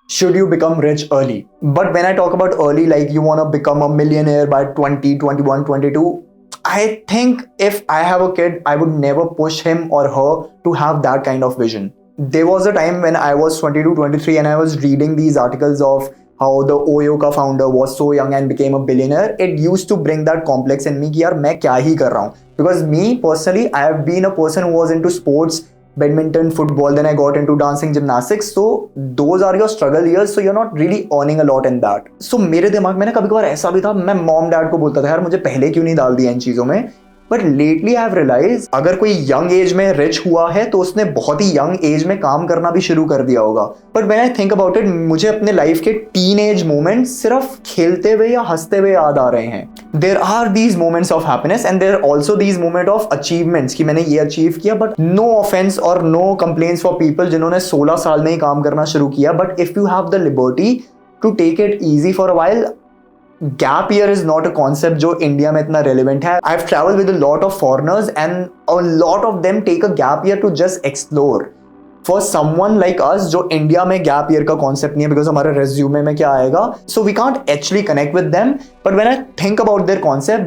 should you become rich early? But when I talk about early, like you want to become a millionaire by 20, 21, 22, I think if I have a kid, I would never push him or her to have that kind of vision. There was a time when I was 22, 23, and I was reading these articles of how the Oyoka founder was so young and became a billionaire. It used to bring that complex in me कि यार मैं क्या ही कर रहा हूँ. Because me personally, I have been a person who was into sports, badminton, football, then I got into dancing, gymnastics. So those are your struggle years, so you're not really earning a lot in that. So मेरे दिमाग में ना कभी कभार ऐसा भी था, मैं मॉम डैड को बोलता था यार मुझे पहले क्यों नहीं डाल दिया इन चीज़ों में. But lately I have realize अगर कोई यंग एज में रिच हुआ है तो उसने बहुत ही यंग एज में काम करना भी शुरू कर दिया होगा. But when I think about it, मुझे अपने लाइफ के टीन एज मोमेंट्स सिर्फ खेलते हुए या हंसते हुए याद आ रहे हैं. There are these moments of happiness and there also these moment of achievements कि मैंने ये अचीव किया. बट नो ऑफेंस और नो कंप्लेंट्स फॉर पीपल जिन्होंने 16 साल में ही काम करना शुरू किया. But if you have the liberty to take it easy for a while, gap year is not a concept जो इंडिया में इतना रेलिवेंट है. I have travelled with a lot of foreigners and a lot of them take a gap year to just explore. For someone like us जो India में gap year का concept नहीं है, because हमारे resume में क्या आएगा, so we can't actually connect with them. But when I think about their concept,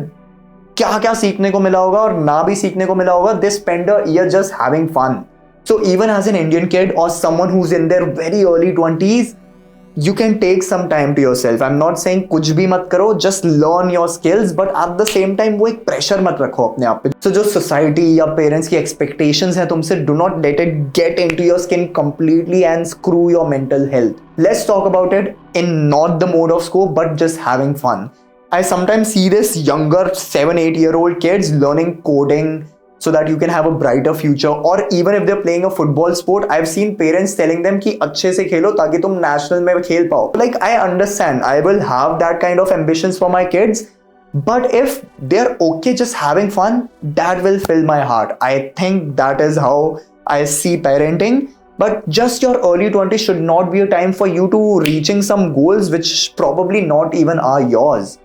क्या क्या सीखने को मिला होगा और ना भी सीखने को मिला होगा. They spend a year just having fun. So even as an Indian kid और someone who is in their very early 20s, you can take some time to yourself. I'm not saying कुछ भी मत करो, just learn your skills, but at the same time वो एक pressure मत रखो अपने आप पे. So जो society या parents की expectations हैं तुमसे, do not let it get into your skin completely and screw your mental health. Let's talk about it in not the mode of school, but just having fun. I sometimes see this younger 7-8-year-old kids learning coding so that you can have a brighter future, or even if they're playing a football sport, I've seen parents telling them कि अच्छे से खेलो ताकि तुम national में खेल पाओ. Like I understand, I will have that kind of ambitions for my kids, but if they're okay just having fun, that will fill my heart. I think that is how I see parenting. But just your early 20s should not be a time for you to reaching some goals which probably not even are yours.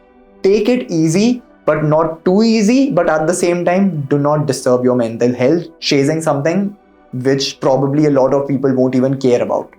Take it easy, but not too easy. But at the same time, do not disturb your mental health chasing something which probably a lot of people won't even care about.